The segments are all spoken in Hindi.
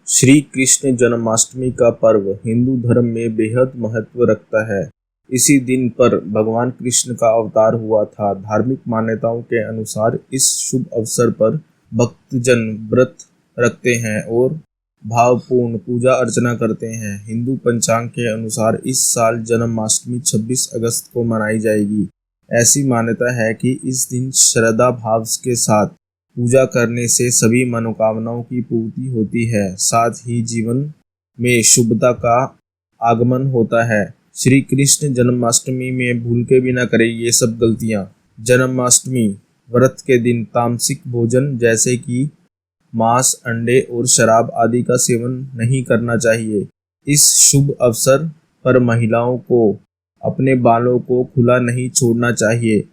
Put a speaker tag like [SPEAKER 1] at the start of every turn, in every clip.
[SPEAKER 1] श्री कृष्ण जन्माष्टमी का पर्व हिंदू धर्म में बेहद महत्व रखता है। इसी दिन पर भगवान कृष्ण का अवतार हुआ था। धार्मिक मान्यताओं के अनुसार इस शुभ अवसर पर भक्तजन व्रत रखते हैं और भावपूर्ण पूजा अर्चना करते हैं। हिंदू पंचांग के अनुसार इस साल जन्माष्टमी 26 अगस्त को मनाई जाएगी। ऐसी मान्यता है कि इस दिन श्रद्धा भाव के साथ पूजा करने से सभी मनोकामनाओं की पूर्ति होती है, साथ ही जीवन में शुभता का आगमन होता है। श्री कृष्ण जन्माष्टमी में भूल के भी ना करें ये सब गलतियां। जन्माष्टमी व्रत के दिन तामसिक भोजन जैसे कि मांस, अंडे और शराब आदि का सेवन नहीं करना चाहिए। इस शुभ अवसर पर महिलाओं को अपने बालों को खुला नहीं छोड़ना चाहिए।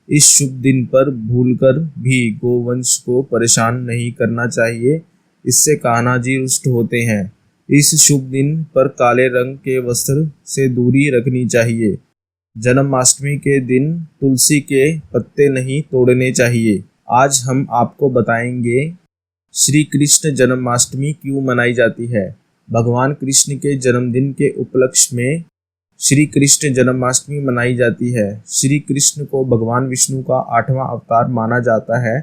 [SPEAKER 1] इस शुभ दिन पर भूलकर भी गोवंश को परेशान नहीं करना चाहिए, इससे कान्हा जी रुष्ट होते हैं। इस शुभ दिन पर काले रंग के वस्त्र से दूरी रखनी चाहिए। जन्माष्टमी के दिन तुलसी के पत्ते नहीं तोड़ने चाहिए। आज हम आपको बताएंगे श्री कृष्ण जन्माष्टमी क्यों मनाई जाती है। भगवान कृष्ण के जन्मदिन के उपलक्ष्य में श्री कृष्ण जन्माष्टमी मनाई जाती है। श्री कृष्ण को भगवान विष्णु का 8वां अवतार माना जाता है।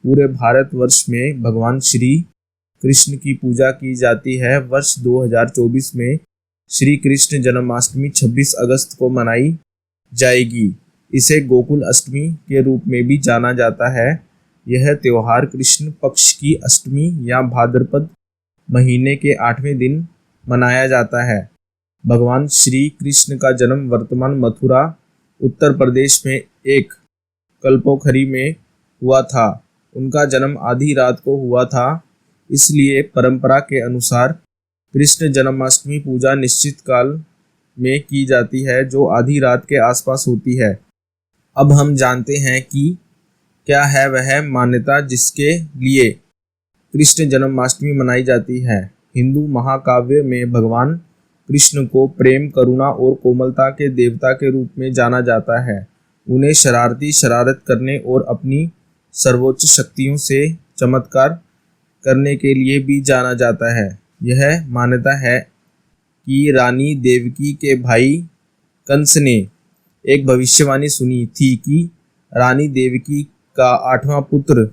[SPEAKER 1] पूरे भारतवर्ष में भगवान श्री कृष्ण की पूजा की जाती है। वर्ष 2024 में श्री कृष्ण जन्माष्टमी 26 अगस्त को मनाई जाएगी। इसे गोकुल अष्टमी के रूप में भी जाना जाता है। यह त्योहार कृष्ण पक्ष की अष्टमी या भाद्रपद महीने के 8वें दिन मनाया जाता है। भगवान श्री कृष्ण का जन्म वर्तमान मथुरा उत्तर प्रदेश में एक कल्पोखरी में हुआ था। उनका जन्म आधी रात को हुआ था, इसलिए परंपरा के अनुसार कृष्ण जन्माष्टमी पूजा निश्चित काल में की जाती है जो आधी रात के आसपास होती है। अब हम जानते हैं कि क्या है वह मान्यता जिसके लिए कृष्ण जन्माष्टमी मनाई जाती है। हिंदू महाकाव्य में भगवान कृष्ण को प्रेम, करुणा और कोमलता के देवता के रूप में जाना जाता है। उन्हें शरारती, शरारत करने और अपनी सर्वोच्च शक्तियों से चमत्कार करने के लिए भी जाना जाता है। यह मान्यता है कि रानी देवकी के भाई कंस ने एक भविष्यवाणी सुनी थी कि रानी देवकी का 8वां पुत्र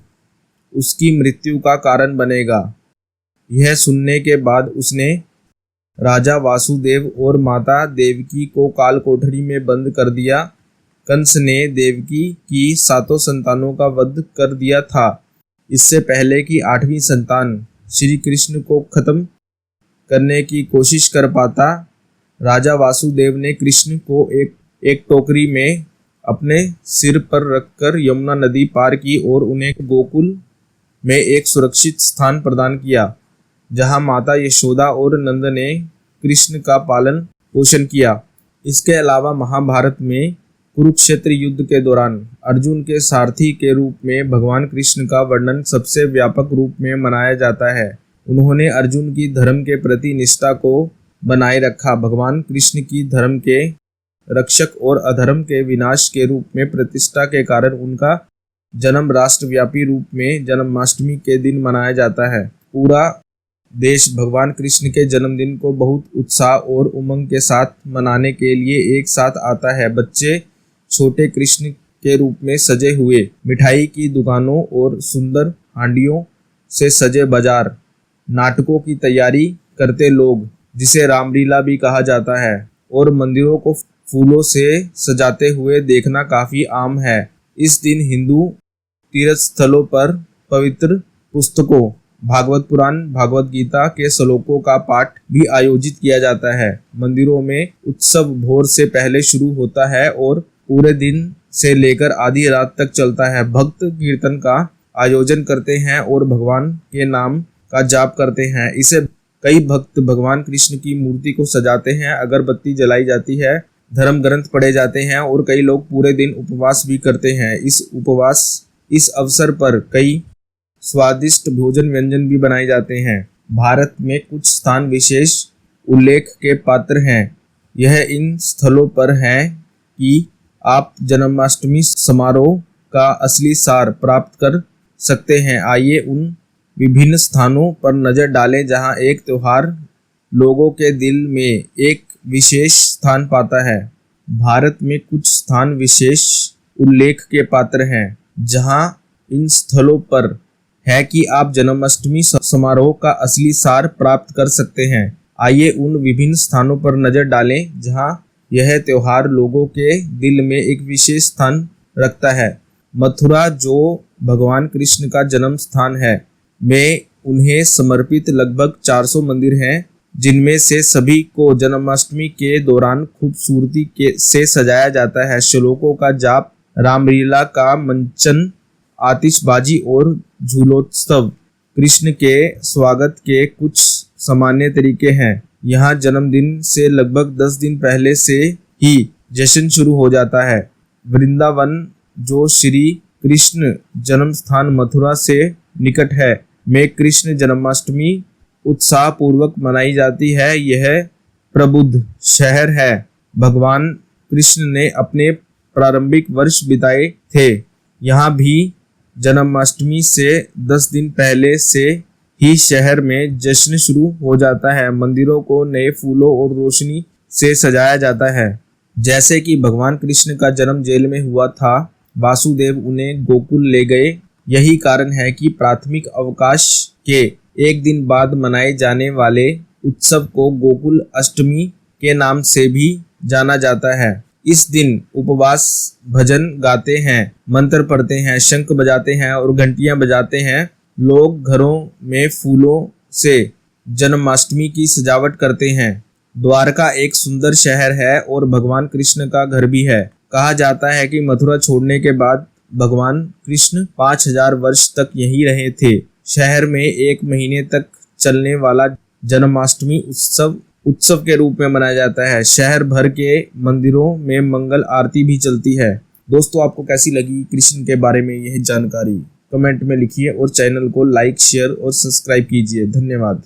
[SPEAKER 1] उसकी मृत्यु का कारण बनेगा। यह सुनने के बाद उसने राजा वासुदेव और माता देवकी को काल कोठरी में बंद कर दिया। कंस ने देवकी की 7 संतानों का वध कर दिया था। इससे पहले कि 8वीं संतान श्री कृष्ण को खत्म करने की कोशिश कर पाता, राजा वासुदेव ने कृष्ण को एक टोकरी में अपने सिर पर रखकर यमुना नदी पार की और उन्हें गोकुल में एक सुरक्षित स्थान प्रदान किया, जहां माता यशोदा और नंद ने कृष्ण का पालन पोषण किया। इसके अलावा महाभारत में कुरुक्षेत्र युद्ध के दौरान अर्जुन के सारथी के रूप में भगवान कृष्ण का वर्णन सबसे व्यापक रूप में मनाया जाता है। उन्होंने अर्जुन की धर्म के प्रति निष्ठा को बनाए रखा। भगवान कृष्ण की धर्म के रक्षक और अधर्म के विनाश के रूप में प्रतिष्ठा के कारण उनका जन्म राष्ट्रव्यापी रूप में जन्माष्टमी के दिन मनाया जाता है। पूरा देश भगवान कृष्ण के जन्मदिन को बहुत उत्साह और उमंग के साथ मनाने के लिए एक साथ आता है। बच्चे छोटे कृष्ण के रूप में सजे हुए, मिठाई की दुकानों और सुंदर हांडियों से सजे बाजार, नाटकों की तैयारी करते लोग जिसे रामलीला भी कहा जाता है, और मंदिरों को फूलों से सजाते हुए देखना काफी आम है। इस दिन हिंदू तीर्थ स्थलों पर पवित्र पुस्तकों भागवत पुराण, भागवत गीता के श्लोकों का पाठ भी आयोजित किया जाता है। मंदिरों में उत्सव भोर से पहले शुरू होता है और पूरे दिन से लेकर आधी रात तक चलता है। भक्त कीर्तन का आयोजन करते हैं और भगवान के नाम का जाप करते हैं। इसे कई भक्त भगवान कृष्ण की मूर्ति को सजाते हैं, अगरबत्ती जलाई जाती है, धर्म ग्रंथ पढ़े जाते हैं और कई लोग पूरे दिन उपवास भी करते हैं। इस अवसर पर कई स्वादिष्ट भोजन व्यंजन भी बनाए जाते हैं। भारत में कुछ स्थान विशेष उल्लेख के पात्र हैं। यह इन स्थलों पर है कि आप जन्माष्टमी समारोह का असली सार प्राप्त कर सकते हैं। आइए उन विभिन्न स्थानों पर नजर डालें जहां एक त्योहार लोगों के दिल में एक विशेष स्थान पाता है। भारत में कुछ स्थान विशेष उल्लेख के पात्र हैं जहां इन स्थलों पर है कि आप जन्माष्टमी समारोह का असली सार प्राप्त कर सकते हैं। आइए उन विभिन्न स्थानों पर नजर डालें जहां यह त्योहार लोगों के दिल में एक विशेष स्थान रखता है। मथुरा, जो भगवान कृष्ण का जन्म स्थान है, में उन्हें समर्पित लगभग 400 मंदिर हैं, जिनमें से सभी को जन्माष्टमी के दौरान खूबसूरती से सजाया जाता है। श्लोकों का जाप, रामलीला का मंचन, आतिशबाजी और झूलोत्सव कृष्ण के स्वागत के कुछ सामान्य तरीके हैं। यहाँ जन्मदिन से लगभग 10 दिन पहले से ही जश्न शुरू हो जाता है। वृंदावन, जो श्री कृष्ण जन्म स्थान मथुरा से निकट है, में कृष्ण जन्माष्टमी उत्साह पूर्वक मनाई जाती है। यह प्रबुद्ध शहर है। भगवान कृष्ण ने अपने प्रारंभिक वर्ष बिताए थे। यहाँ भी जन्माष्टमी से 10 दिन पहले से ही शहर में जश्न शुरू हो जाता है। मंदिरों को नए फूलों और रोशनी से सजाया जाता है। जैसे कि भगवान कृष्ण का जन्म जेल में हुआ था, वासुदेव उन्हें गोकुल ले गए। यही कारण है कि प्राथमिक अवकाश के एक दिन बाद मनाए जाने वाले उत्सव को गोकुल अष्टमी के नाम से भी जाना जाता है। इस दिन उपवास, भजन गाते हैं, मंत्र पढ़ते हैं, शंख बजाते हैं और घंटियां बजाते हैं। लोग घरों में फूलों से जन्माष्टमी की सजावट करते हैं। द्वारका एक सुंदर शहर है और भगवान कृष्ण का घर भी है। कहा जाता है कि मथुरा छोड़ने के बाद भगवान कृष्ण 5000 वर्ष तक यहीं रहे थे। शहर में 1 महीने तक चलने वाला जन्माष्टमी उत्सव के रूप में मनाया जाता है। शहर भर के मंदिरों में मंगल आरती भी चलती है। दोस्तों, आपको कैसी लगी कृष्ण के बारे में यह जानकारी? कमेंट में लिखिए और चैनल को लाइक, शेयर और सब्सक्राइब कीजिए। धन्यवाद।